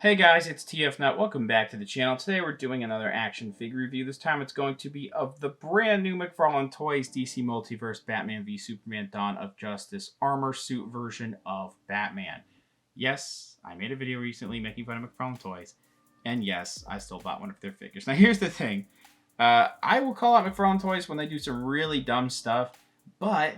Hey guys, it's TFNut. Welcome back to the channel. Today we're doing another action figure review. This time it's going to be of the brand new McFarlane Toys DC Multiverse Batman v Superman Dawn of Justice armor suit version of Batman. Yes, I made a video recently making fun of McFarlane Toys. And yes, I still bought one of their figures. Now here's the thing. I will call out McFarlane Toys when they do some really dumb stuff, but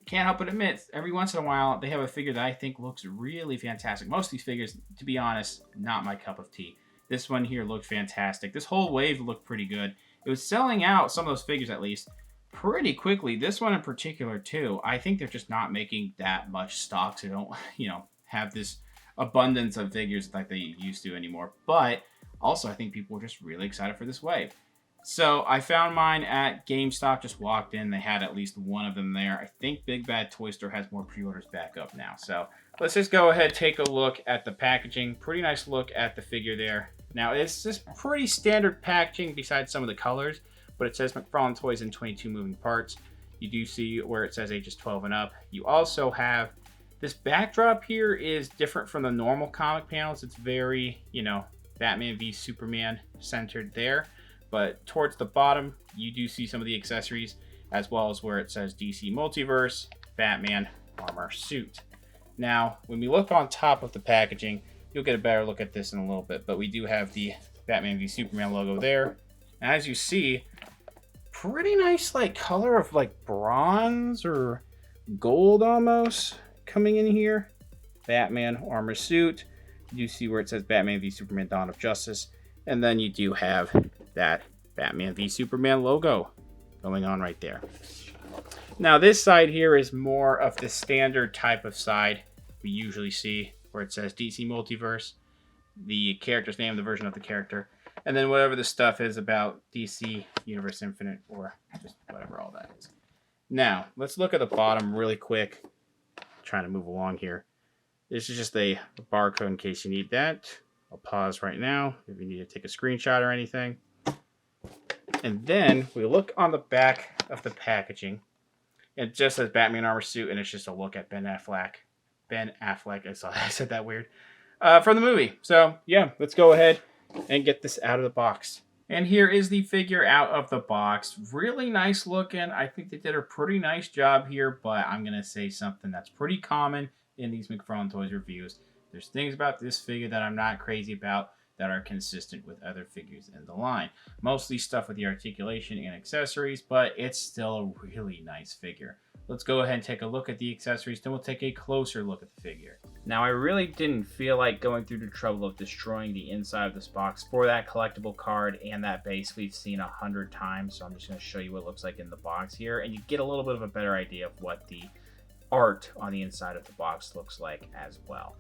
can't help but admit, every once in a while, they have a figure that I think looks really fantastic. Most of these figures, to be honest, not my cup of tea. This one here looked fantastic. This whole wave looked pretty good. It was selling out, some of those figures at least, pretty quickly. This one in particular, too. I think they're just not making that much stock, so they don't, have this abundance of figures like they used to anymore. But also, I think people were just really excited for this wave. So I found mine at GameStop, just walked in. They had at least one of them there. I think Big Bad Toy Store has more pre-orders back up now. So let's just go ahead, take a look at the packaging. Pretty nice look at the figure there. Now it's just pretty standard packaging besides some of the colors, but it says McFarlane Toys in 22 moving parts. You do see where it says ages 12 and up. You also have this backdrop here is different from the normal comic panels. It's very, Batman v Superman centered there. But towards the bottom, you do see some of the accessories, as well as where it says DC Multiverse, Batman armor suit. Now, when we look on top of the packaging, you'll get a better look at this in a little bit, but we do have the Batman v Superman logo there. And as you see, pretty nice color of bronze or gold almost coming in here. Batman armor suit. You do see where it says Batman v Superman Dawn of Justice. And then you do have that Batman v Superman logo going on right there. Now this side here is more of the standard type of side we usually see, where it says DC Multiverse, the character's name, the version of the character, and then whatever the stuff is about DC Universe Infinite, or just whatever all that is. Now let's look at the bottom really quick. Trying to move along here. This is just a barcode in case you need that. I'll pause right now if you need to take a screenshot or anything. And then we look on the back of the packaging. It just says Batman armor suit, and it's just a look at Ben Affleck. I said that weird. From the movie. So yeah, let's go ahead and get this out of the box. And here is the figure out of the box. Really nice looking. I think they did a pretty nice job here, but I'm going to say something that's pretty common in these McFarlane Toys reviews. There's things about this figure that I'm not crazy about that are consistent with other figures in the line. Mostly stuff with the articulation and accessories, but it's still a really nice figure. Let's go ahead and take a look at the accessories, then we'll take a closer look at the figure. Now, I really didn't feel like going through the trouble of destroying the inside of this box for that collectible card and that base we've seen 100 times, so I'm just going to show you what it looks like in the box here, and you get a little bit of a better idea of what the art on the inside of the box looks like as well.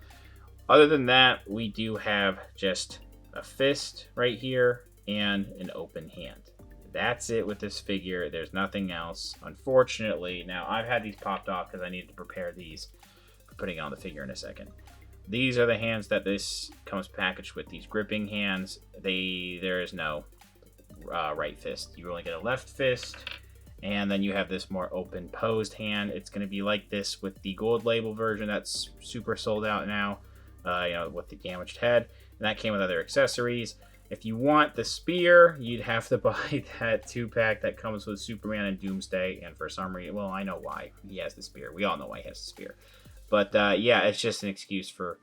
Other than that, we do have just a fist right here and an open hand. That's it with this figure. There's nothing else, unfortunately. Now, I've had these popped off because I needed to prepare these for putting on the figure in a second. These are the hands that this comes packaged with. These gripping hands, there is no right fist. You only get a left fist, and then you have this more open posed hand. It's going to be like this with the gold label version that's super sold out now. With the damaged head, and that came with other accessories. If you want the spear, you'd have to buy that 2-pack that comes with Superman and Doomsday, and for some reason, well, I know why he has the spear. We all know why he has the spear. But yeah, it's just an excuse for,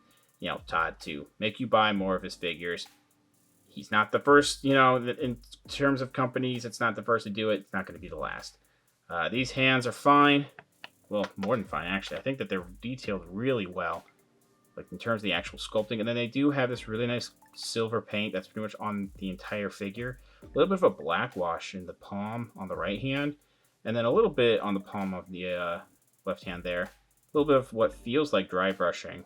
Todd to make you buy more of his figures. He's not the first, in terms of companies, it's not the first to do it. It's not going to be the last. These hands are fine. Well, more than fine, actually. I think that they're detailed really well, in terms of the actual sculpting. And then they do have this really nice silver paint that's pretty much on the entire figure. A little bit of a black wash in the palm on the right hand, and then a little bit on the palm of the left hand there. A little bit of what feels like dry brushing,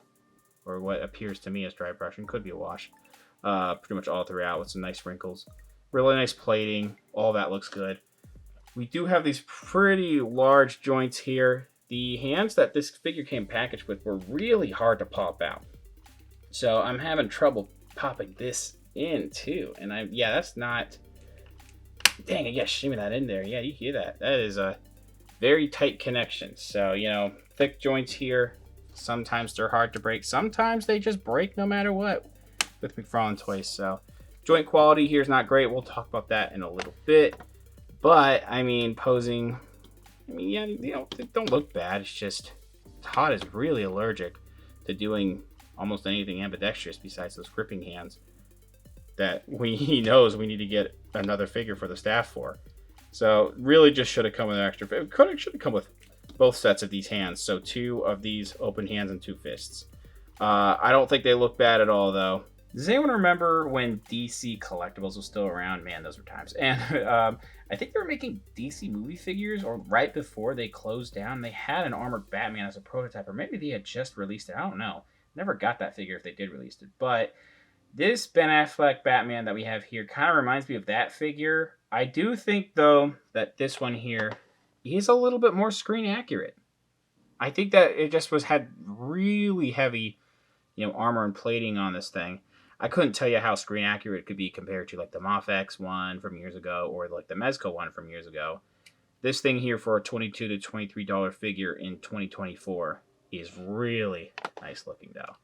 or what appears to me as dry brushing. Could be a wash. Pretty much all throughout with some nice wrinkles. Really nice plating. All that looks good. We do have these pretty large joints here. The hands that this figure came packaged with were really hard to pop out. So I'm having trouble popping this in too. And that's not... Dang it, yeah, shimmy that in there. Yeah, you hear that. That is a very tight connection. So, thick joints here. Sometimes they're hard to break. Sometimes they just break no matter what. with McFarlane Toys. So joint quality here is not great. We'll talk about that in a little bit. But I mean, posing, I mean, yeah, you know, they don't look bad. It's just Todd is really allergic to doing almost anything ambidextrous besides those gripping hands that he knows we need to get another figure for the staff for. So really just should have come with an extra. It should have come with both sets of these hands. So 2 of these open hands and 2 fists. I don't think they look bad at all, though. Does anyone remember when DC Collectibles was still around? Man, those were times. And I think they were making DC movie figures, or right before they closed down, they had an armored Batman as a prototype, or maybe they had just released it. I don't know. Never got that figure if they did release it. But this Ben Affleck Batman that we have here kind of reminds me of that figure. I do think, though, that this one here is a little bit more screen accurate. I think that it just had really heavy, you know, armor and plating on this thing. I couldn't tell you how screen accurate it could be compared to like the Mofex one from years ago or like the Mezco one from years ago. This thing here for a $22 to $23 figure in 2024 is really nice looking though.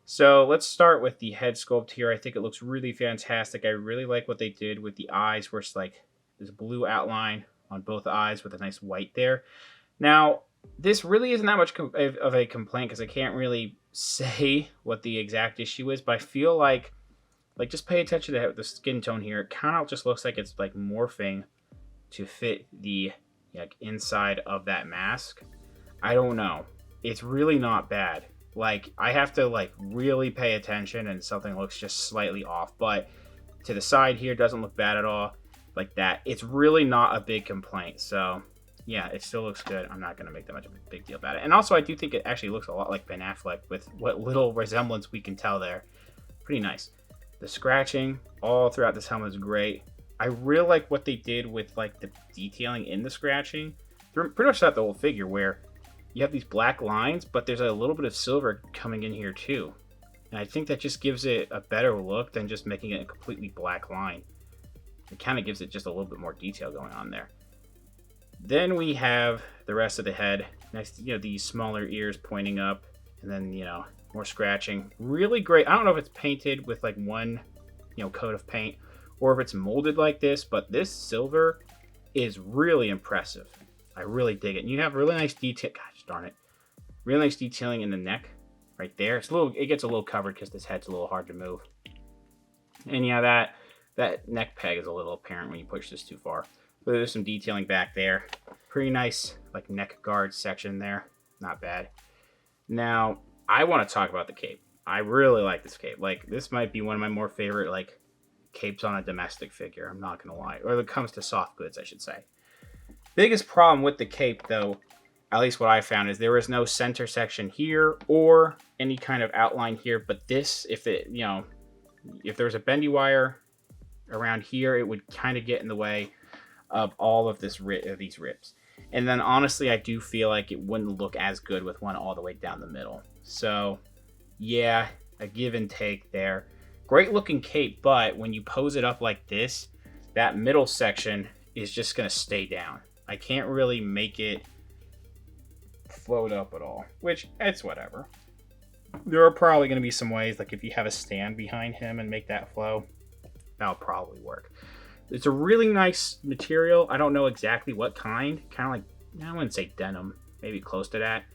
So let's start with the head sculpt here. I think it looks really fantastic. I really like what they did with the eyes, where it's like this blue outline on both eyes with a nice white there. Now, this really isn't that much of a complaint because I can't really say what the exact issue is, but I feel like just pay attention to the skin tone here. It kind of just looks like it's like morphing to fit the like inside of that mask. I don't know. It's really not bad. Like, I have to like really pay attention and something looks just slightly off, but to the side here doesn't look bad at all like that. It's really not a big complaint. So yeah, it still looks good. I'm not going to make that much of a big deal about it. And also, I do think it actually looks a lot like Ben Affleck with what little resemblance we can tell there. Pretty nice. The scratching all throughout this helmet is great. I really like what they did with like the detailing in the scratching. Pretty much throughout the whole figure, where you have these black lines, but there's a little bit of silver coming in here too. And I think that just gives it a better look than just making it a completely black line. It kind of gives it just a little bit more detail going on there. Then we have the rest of the head. Next, you know, these smaller ears pointing up, and then, you know, more scratching. Really great. I don't know if it's painted with like one, you know, coat of paint, or if it's molded like this, but this silver is really impressive. I really dig it. And you have really nice detail. Gosh darn it. Really nice detailing in the neck right there. It gets a little covered because this head's a little hard to move. And yeah, that neck peg is a little apparent when you push this too far. But there's some detailing back there. Pretty nice like neck guard section there. Not bad. Now, I want to talk about the cape. I really like this cape. Like, this might be one of my more favorite like capes on a domestic figure. I'm not going to lie. Or when it comes to soft goods, I should say. Biggest problem with the cape, though, at least what I found, is there is no center section here or any kind of outline here. But this, if there's a bendy wire around here, it would kind of get in the way of all of these ribs. And then honestly, I do feel like it wouldn't look as good with one all the way down the middle. So yeah, a give and take there. Great looking cape, but when you pose it up like this, that middle section is just going to stay down. I can't really make it float up at all, which it's whatever. There are probably going to be some ways, like if you have a stand behind him and make that flow, that'll probably work. It's a really nice material. I don't know exactly what kind. Kind of like, I wouldn't say denim, maybe close to that.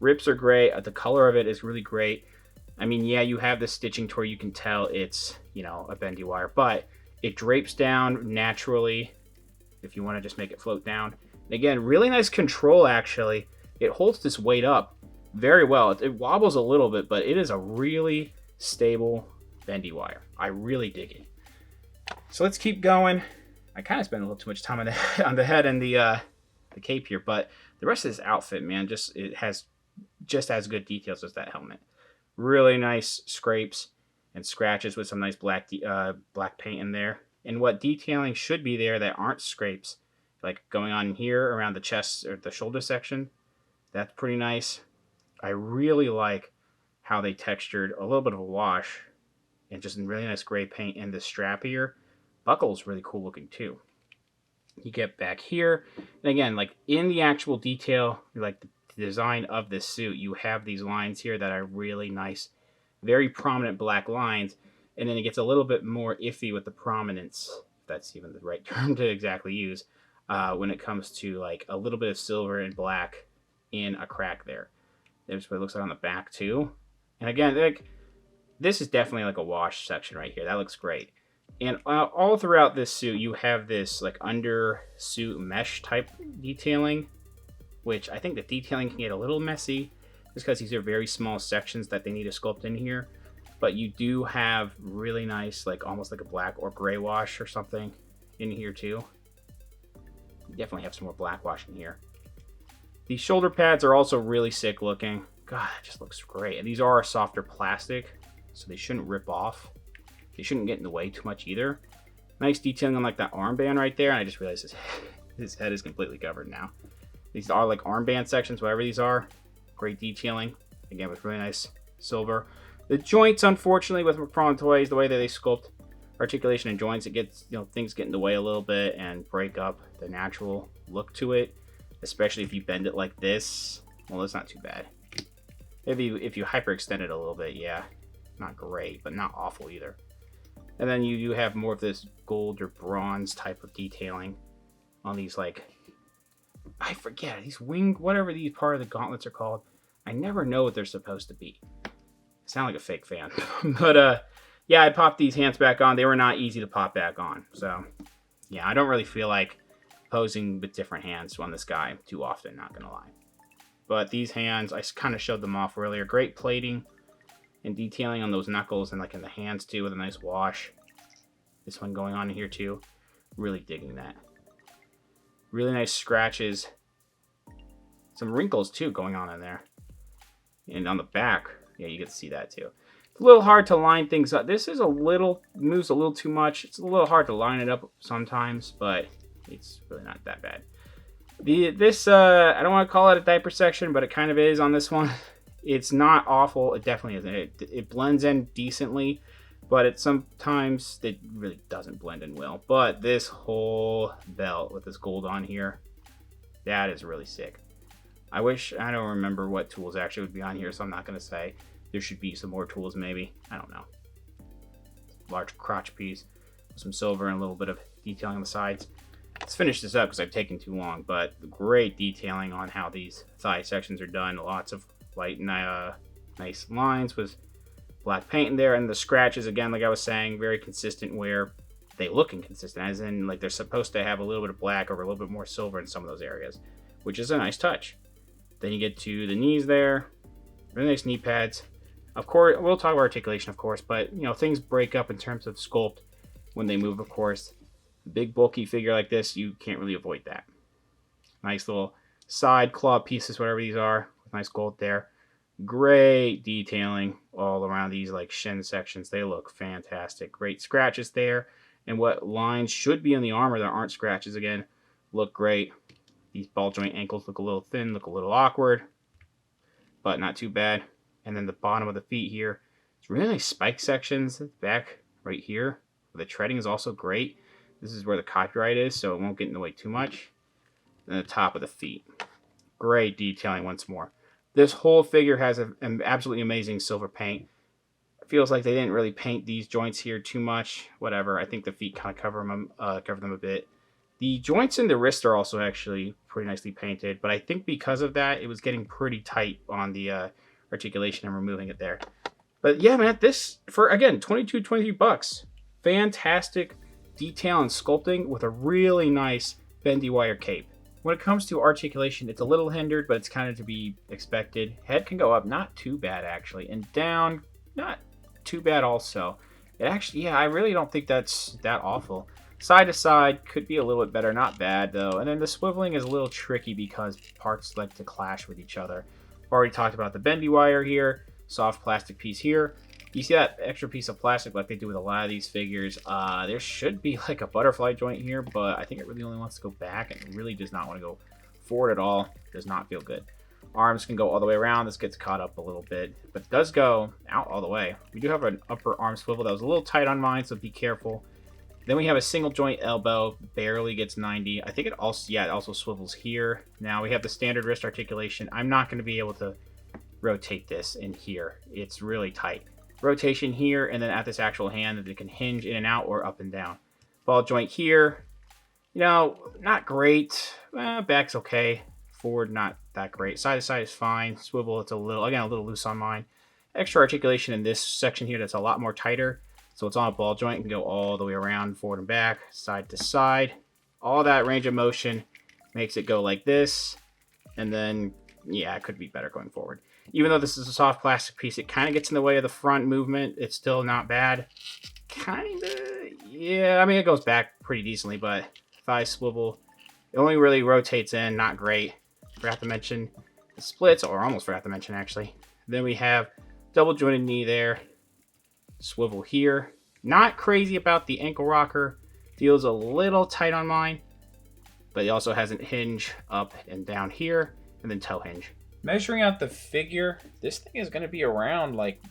Rips are great. The color of it is really great. I mean, yeah, you have the stitching to where you can tell it's, you know, a bendy wire, but it drapes down naturally if you want to just make it float down. And again, really nice control, actually. It holds this weight up very well. It wobbles a little bit, but it is a really stable bendy wire. I really dig it. So let's keep going. I kind of spent a little too much time on the head and the cape here, but the rest of this outfit, man, it has just as good details as that helmet. Really nice scrapes and scratches with some nice black paint in there. And what detailing should be there that aren't scrapes, like going on here around the chest or the shoulder section, that's pretty nice. I really like how they textured a little bit of a wash and just really nice gray paint in the strap here. Buckle is really cool looking too. You get back here, and again, like in the actual detail, like the design of this suit, you have these lines here that are really nice, very prominent black lines. And then it gets a little bit more iffy with the prominence, if that's even the right term to exactly use, when it comes to like a little bit of silver and black in a crack there. There's what it looks like on the back too. And again, like, this is definitely like a wash section right here. That looks great. And all throughout this suit, you have this like under suit mesh type detailing, which I think the detailing can get a little messy just because these are very small sections that they need to sculpt in here. But you do have really nice, like almost like a black or gray wash or something in here too. You definitely have some more black wash in here. These shoulder pads are also really sick looking. God, it just looks great. And these are a softer plastic, so they shouldn't rip off. They shouldn't get in the way too much either. Nice detailing on like that armband right there. And I just realized his head is completely covered now. These are like armband sections, whatever these are. Great detailing. Again, with really nice silver. The joints, unfortunately, with McFarlane Toys, the way that they sculpt articulation and joints, it gets, things get in the way a little bit and break up the natural look to it. Especially if you bend it like this. Well, that's not too bad. If you hyperextend it a little bit, yeah, not great, but not awful either. And then you do have more of this gold or bronze type of detailing on these, like, I forget, these whatever these part of the gauntlets are called. I never know what they're supposed to be. I sound like a fake fan. But, yeah, I popped these hands back on. They were not easy to pop back on. So, yeah, I don't really feel like posing with different hands on this guy too often, not gonna lie. But these hands, I kind of showed them off earlier. Great plating and detailing on those knuckles and like in the hands too, with a nice wash. This one going on here too. Really digging that. Really nice scratches. Some wrinkles too going on in there. And on the back, yeah, you get to see that too. It's a little hard to line things up. This is moves a little too much. It's a little hard to line it up sometimes, but it's really not that bad. I don't want to call it a diaper section, but it kind of is on this one. It's not awful. It definitely isn't. It blends in decently, but sometimes it really doesn't blend in well. But this whole belt with this gold on here, that is really sick. I don't remember what tools actually would be on here, so I'm not going to say. There should be some more tools maybe. I don't know. Large crotch piece, some silver and a little bit of detailing on the sides. Let's finish this up because I've taken too long, but great detailing on how these thigh sections are done. Lots of light and nice lines with black paint in there, and the scratches, again, like I was saying, very consistent where they look inconsistent, as in like they're supposed to have a little bit of black or a little bit more silver in some of those areas, which is a nice touch. Then you get to the knees there, really nice knee pads. Of course, we'll talk about articulation, of course, but things break up in terms of sculpt when they move, of course. Big bulky figure like this, you can't really avoid that. Nice little side claw pieces, whatever these are, with nice gold there. Great detailing all around these like shin sections. They look fantastic. Great scratches there, and what lines should be in the armor that aren't scratches, again, look great. These ball joint ankles look a little thin, look a little awkward, but not too bad. And then the bottom of the feet here, it's really nice spike sections back right here. The treading is also great. This is where the copyright is, so it won't get in the way too much. And the top of the feet. Great detailing once more. This whole figure has an absolutely amazing silver paint. It feels like they didn't really paint these joints here too much. Whatever. I think the feet kind of cover them a bit. The joints in the wrist are also actually pretty nicely painted, but I think because of that, it was getting pretty tight on the articulation and removing it there. But yeah, man, this, for, again, $23 fantastic detail and sculpting with a really nice bendy wire cape. When it comes to articulation, it's a little hindered, but it's kind of to be expected. Head can go up, not too bad actually, and down, not too bad also. It actually, yeah, I really don't think that's that awful. Side to side could be a little bit better, not bad though. And then the swiveling is a little tricky because parts like to clash with each other. I've already talked about the bendy wire here, soft plastic piece here. You see that extra piece of plastic like they do with a lot of these figures. There should be like a butterfly joint here, but I think it really only wants to go back and it really does not want to go forward at all. Does not feel good. Arms can go all the way around. This gets caught up a little bit, but it does go out all the way. We do have an upper arm swivel that was a little tight on mine, so be careful. Then we have a single joint elbow, barely gets 90. I think it also swivels here. Now we have the standard wrist articulation. I'm not going to be able to rotate this in here. It's really tight. rotation here, and then at this actual hand that it can hinge in and out or up and down. Ball joint here, you know, not great. Back's okay. Forward, not that great. Side to side is fine. Swivel, it's a little loose on mine. Extra articulation in this section here that's a lot more tighter. So it's on a ball joint, can go all the way around, forward and back, side to side. All that range of motion makes it go like this. And then, yeah, it could be better going forward. Even though this is a soft plastic piece, it kind of gets in the way of the front movement. It's still not bad. Kind of, yeah, I mean, it goes back pretty decently, but thigh swivel, it only really rotates in, not great. Forgot to mention the splits, or almost forgot to mention, actually. Then we have double jointed knee there. Swivel here. Not crazy about the ankle rocker. Feels a little tight on mine, but it also has a hinge up and down here, and then toe hinge. Measuring out the figure, this thing is going to be around like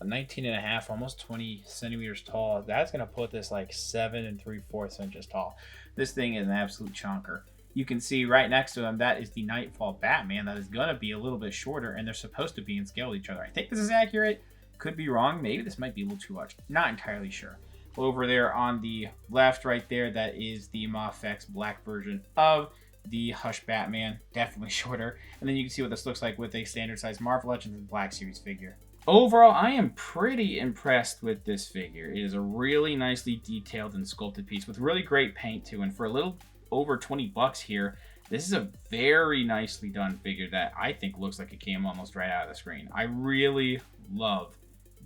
19 and a half, almost 20 centimeters tall. That's going to put this like 7 3/4 inches tall. This thing is an absolute chonker. You can see right next to him, that is the Nightfall Batman. That is going to be a little bit shorter, and they're supposed to be in scale with each other. I think this is accurate. Could be wrong. Maybe this might be a little too large. Not entirely sure. Over there on the left right there, that is the Mafex black version of the Hush Batman. Definitely shorter. And then you can see what this looks like with a standard size Marvel Legends and Black Series figure. Overall, I am pretty impressed with this figure. It is a really nicely detailed and sculpted piece with really great paint too. And for a little over 20 bucks here, this is a very nicely done figure that I think looks like it came almost right out of the screen. I really love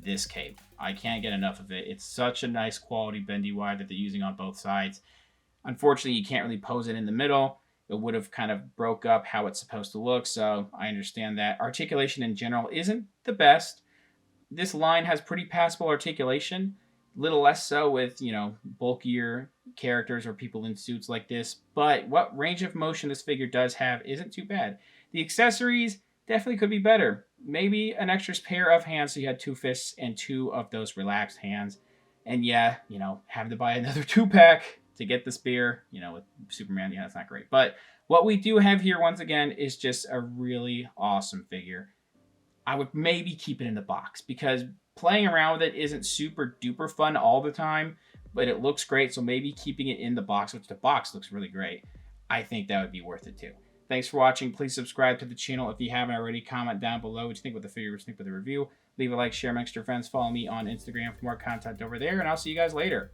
this cape. I can't get enough of it. It's such a nice quality bendy wide that they're using on both sides. Unfortunately, you can't really pose it in the middle. It would have kind of broke up how it's supposed to look, so I understand that. Articulation in general isn't the best. This line has pretty passable articulation. Little less so with, you know, bulkier characters or people in suits like this. But what range of motion this figure does have isn't too bad. The accessories definitely could be better. Maybe an extra pair of hands so you had 2 fists and 2 of those relaxed hands. And yeah, you know, having to buy another 2-pack to get the spear, you know, with Superman, yeah, that's not great. But what we do have here, once again, is just a really awesome figure. I would maybe keep it in the box because playing around with it isn't super duper fun all the time, but it looks great. So maybe keeping it in the box, which the box looks really great, I think that would be worth it too. Thanks for watching. Please subscribe to the channel if you haven't already. Comment down below what you think with the figure, what you think with the review. Leave a like, share amongst your friends. Follow me on Instagram for more content over there, and I'll see you guys later.